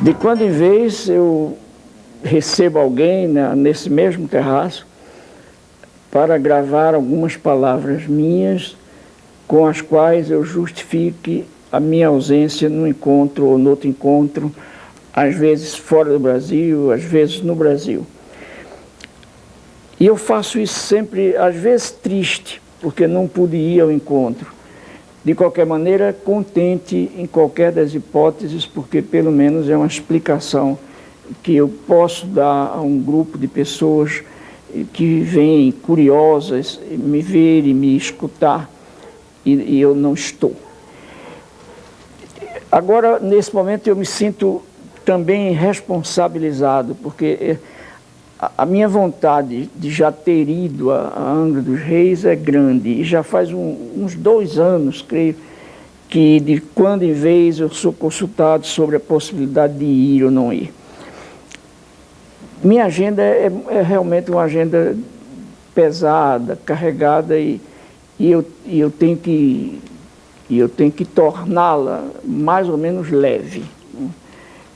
De quando em vez eu recebo alguém nesse mesmo terraço para gravar algumas palavras minhas com as quais eu justifique a minha ausência num encontro ou no outro encontro, às vezes fora do Brasil, às vezes no Brasil. E eu faço isso sempre, às vezes triste, porque não pude ir ao encontro. De qualquer maneira, contente em qualquer das hipóteses, porque pelo menos é uma explicação que eu posso dar a um grupo de pessoas que vêm curiosas me ver e me escutar, e eu não estou. Agora, nesse momento, eu me sinto também responsabilizado, porque a minha vontade de já ter ido a Angra dos Reis é grande, e já faz uns 2 anos, creio, que de quando em vez eu sou consultado sobre a possibilidade de ir ou não ir. Minha agenda é realmente uma agenda pesada, carregada, e eu tenho que torná-la mais ou menos leve, né?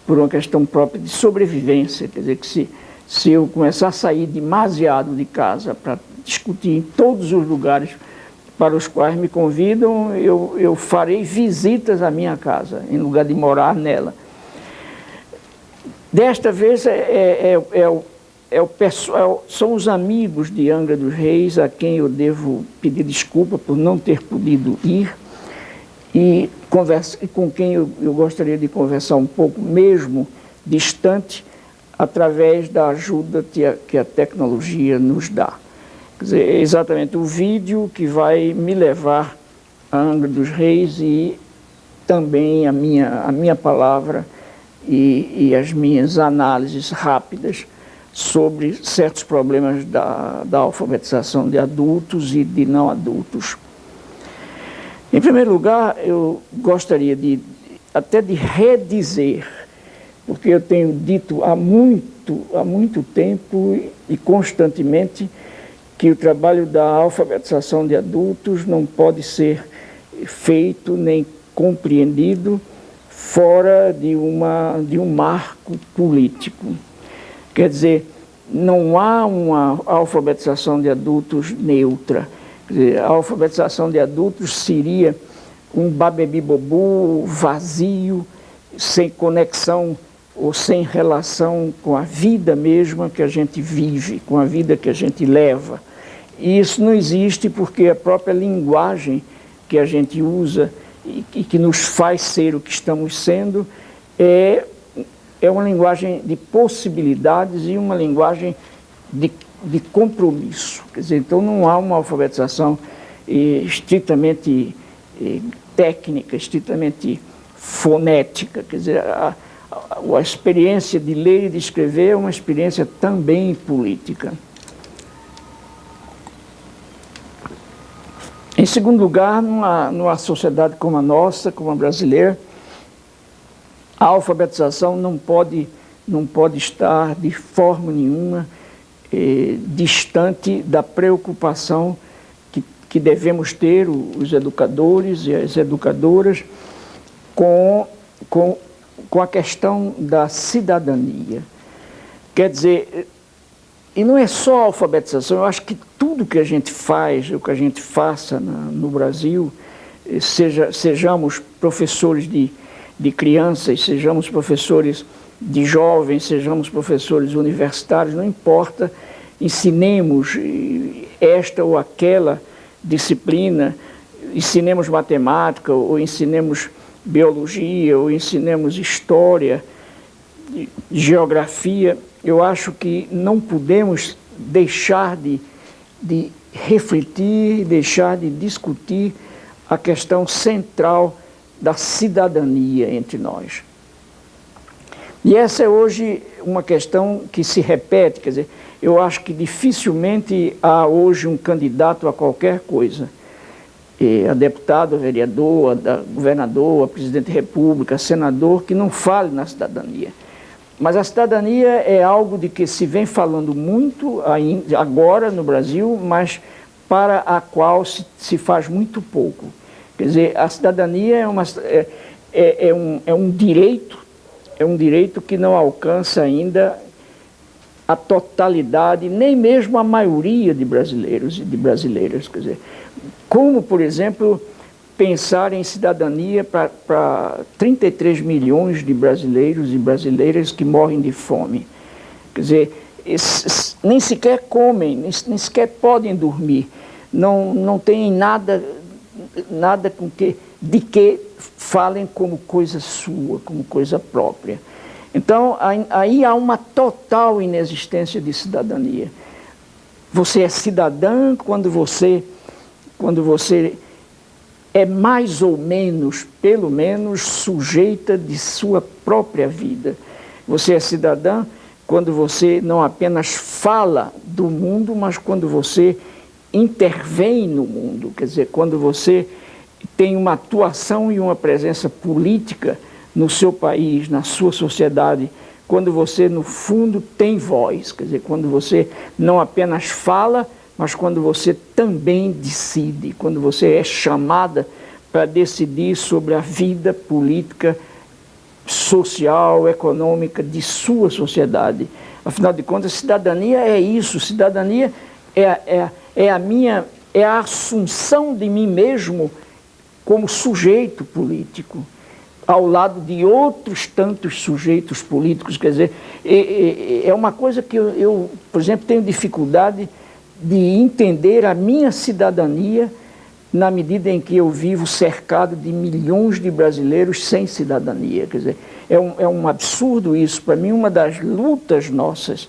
Por uma questão própria de sobrevivência. Quer dizer, que se eu começar a sair demasiado de casa para discutir em todos os lugares para os quais me convidam, eu farei visitas à minha casa, em lugar de morar nela. Desta vez são os amigos de Angra dos Reis a quem eu devo pedir desculpa por não ter podido ir, e com quem eu gostaria de conversar um pouco, mesmo distante, através da ajuda que a tecnologia nos dá. Quer dizer, é exatamente o vídeo que vai me levar a Angra dos Reis, e também a minha palavra e as minhas análises rápidas sobre certos problemas da alfabetização de adultos e de não adultos. Em primeiro lugar, eu gostaria até de redizer, porque eu tenho dito há muito tempo e constantemente que o trabalho da alfabetização de adultos não pode ser feito nem compreendido fora de um marco político. Quer dizer, não há uma alfabetização de adultos neutra. Quer dizer, a alfabetização de adultos seria um babebi-bobu vazio, sem conexão ou sem relação com a vida mesma que a gente vive, com a vida que a gente leva. E isso não existe porque a própria linguagem que a gente usa e que nos faz ser o que estamos sendo é uma linguagem de possibilidades e uma linguagem de compromisso. Quer dizer, então não há uma alfabetização estritamente técnica, estritamente fonética. Quer dizer, a experiência de ler e de escrever é uma experiência também política. Em segundo lugar, numa sociedade como a nossa, como a brasileira, a alfabetização não pode estar de forma nenhuma distante da preocupação que devemos ter, os educadores e as educadoras, com a questão da cidadania. Quer dizer, e não é só a alfabetização, eu acho que tudo que a gente faz, o que a gente faça no Brasil, sejamos professores de crianças, sejamos professores de jovens, sejamos professores universitários, não importa, ensinemos esta ou aquela disciplina, ensinemos matemática, ou ensinemos biologia, ou ensinemos história, geografia. Eu acho que não podemos deixar de refletir, deixar de discutir a questão central da cidadania entre nós. E essa é hoje uma questão que se repete, quer dizer, eu acho que dificilmente há hoje um candidato a qualquer coisa, a deputado, a vereador, a governador, a presidente da república, a senador, que não fale na cidadania. Mas a cidadania é algo de que se vem falando muito agora no Brasil, mas para a qual se faz muito pouco. Quer dizer, a cidadania é um direito é um direito que não alcança ainda a totalidade, nem mesmo a maioria de brasileiros e de brasileiras. Quer dizer, como, por exemplo, pensar em cidadania para 33 milhões de brasileiros e brasileiras que morrem de fome. Quer dizer, nem sequer comem, nem sequer podem dormir, não tem nada de que falem como coisa sua, como coisa própria. Então, aí há uma total inexistência de cidadania. Você é cidadã quando você é mais ou menos, pelo menos, sujeita de sua própria vida. Você é cidadã quando você não apenas fala do mundo, mas quando você intervém no mundo, quer dizer, quando você tem uma atuação e uma presença política no seu país, na sua sociedade, quando você, no fundo, tem voz, quer dizer, quando você não apenas fala, mas quando você também decide, quando você é chamada para decidir sobre a vida política, social, econômica de sua sociedade. Afinal de contas, cidadania é isso, cidadania é a assunção de mim mesmo como sujeito político, ao lado de outros tantos sujeitos políticos. Quer dizer, é uma coisa que eu, por exemplo, tenho dificuldade de entender a minha cidadania na medida em que eu vivo cercado de milhões de brasileiros sem cidadania. Quer dizer, é um absurdo isso. Para mim, uma das lutas nossas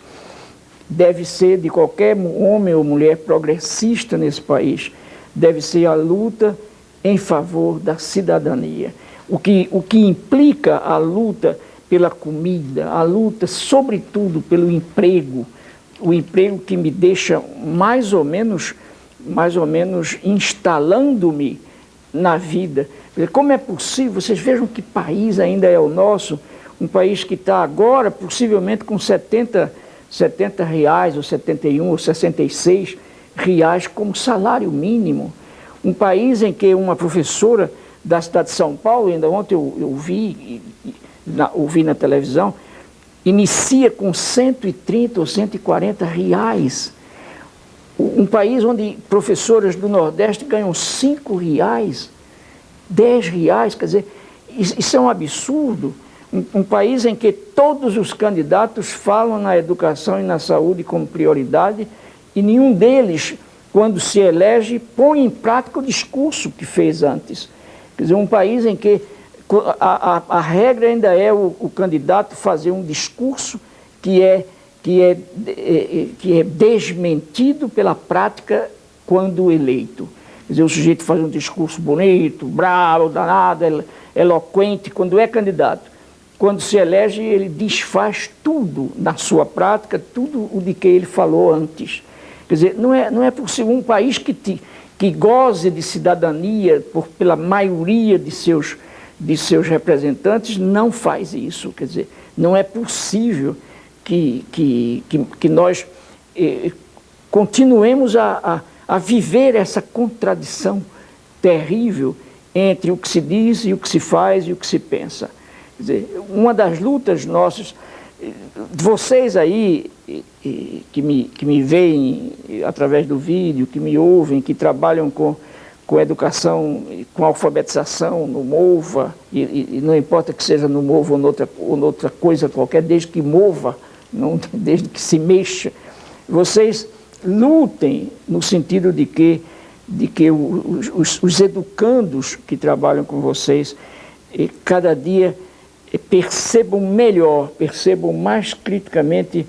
deve ser, de qualquer homem ou mulher progressista nesse país, deve ser a luta em favor da cidadania. O que implica a luta pela comida, a luta, sobretudo, pelo emprego, o emprego que me deixa mais ou menos instalando-me na vida. Como é possível? Vocês vejam que país ainda é o nosso, um país que está agora possivelmente com 70 reais, ou 71, ou 66 reais como salário mínimo. Um país em que uma professora da cidade de São Paulo, ainda ontem eu ouvi na televisão, inicia com 130 ou 140 reais. Um país onde professoras do Nordeste ganham 5 reais, 10 reais, quer dizer, isso é um absurdo. Um país em que todos os candidatos falam na educação e na saúde como prioridade e nenhum deles, quando se elege, põe em prática o discurso que fez antes. Quer dizer, um país em que a regra ainda é o candidato fazer um discurso que é desmentido pela prática quando eleito. Quer dizer, o sujeito faz um discurso bonito, bravo, danado, eloquente, quando é candidato. Quando se elege, ele desfaz tudo na sua prática, tudo o de que ele falou antes. Quer dizer, não é possível um país que goze de cidadania pela maioria de seus representantes não faz isso. Quer dizer, não é possível que nós continuemos a viver essa contradição terrível entre o que se diz e o que se faz e o que se pensa. Quer dizer, uma das lutas nossas, vocês aí que me veem através do vídeo, que me ouvem, que trabalham com educação, com alfabetização no MOVA, e não importa que seja no MOVA ou noutra coisa qualquer, desde que mova, desde que se mexa, vocês lutem no sentido de que os educandos que trabalham com vocês, cada dia percebam melhor, percebam mais criticamente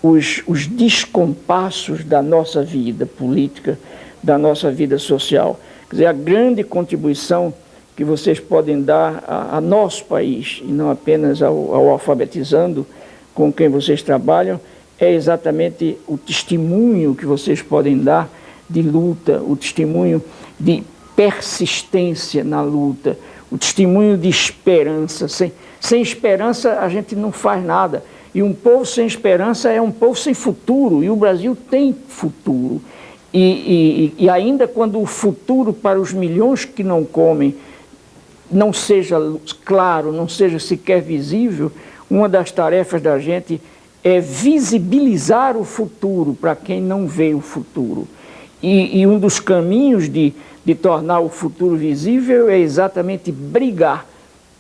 os descompassos da nossa vida política, da nossa vida social. Quer dizer, a grande contribuição que vocês podem dar a nosso país, e não apenas ao alfabetizando com quem vocês trabalham, é exatamente o testemunho que vocês podem dar de luta, o testemunho de persistência na luta, o testemunho de esperança. Sem esperança a gente não faz nada. E um povo sem esperança é um povo sem futuro, e o Brasil tem futuro. E ainda quando o futuro para os milhões que não comem não seja claro, não seja sequer visível, uma das tarefas da gente é visibilizar o futuro para quem não vê o futuro. E um dos caminhos de tornar o futuro visível é exatamente brigar,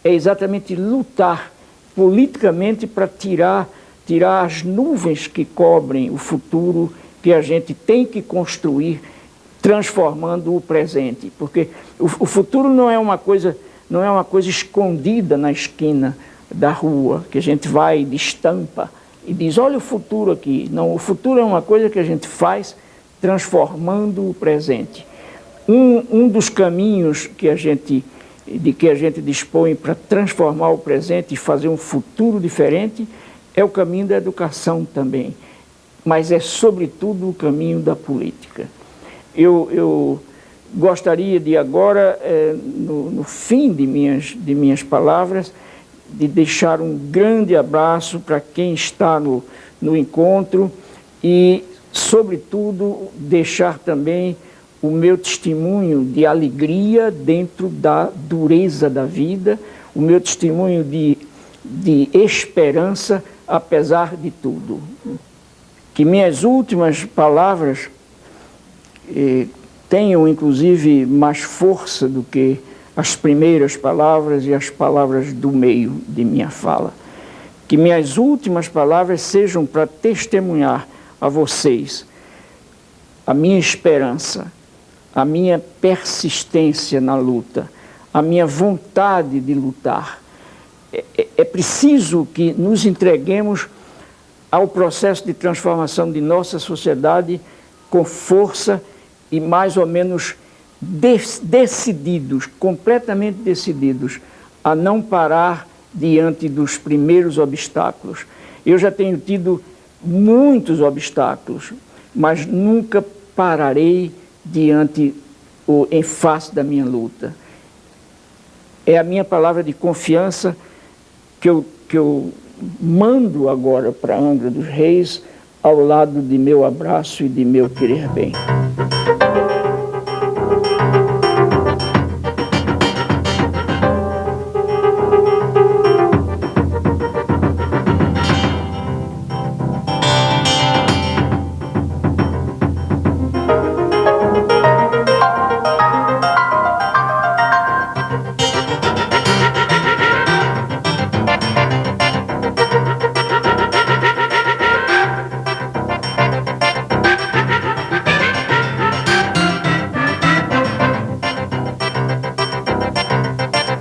é exatamente lutar politicamente para tirar as nuvens que cobrem o futuro que a gente tem que construir, transformando o presente. Porque o futuro não é uma coisa escondida na esquina da rua, que a gente vai de estampa e diz, olha o futuro aqui. Não, o futuro é uma coisa que a gente faz transformando o presente. Um dos caminhos que a gente dispõe para transformar o presente e fazer um futuro diferente é o caminho da educação também, mas é sobretudo o caminho da política. Eu gostaria de agora, no fim de minhas palavras, de deixar um grande abraço para quem está no encontro e, sobretudo, deixar também o meu testemunho de alegria dentro da dureza da vida, o meu testemunho de esperança apesar de tudo. Que minhas últimas palavras tenham, inclusive, mais força do que as primeiras palavras e as palavras do meio de minha fala. Que minhas últimas palavras sejam para testemunhar a vocês a minha esperança, a minha persistência na luta, a minha vontade de lutar. É preciso que nos entreguemos ao processo de transformação de nossa sociedade com força e mais ou menos decididos, completamente decididos, a não parar diante dos primeiros obstáculos. Eu já tenho tido muitos obstáculos, mas nunca pararei diante ou em face da minha luta. É a minha palavra de confiança que eu mando agora para Angra dos Reis, ao lado de meu abraço e de meu querer bem.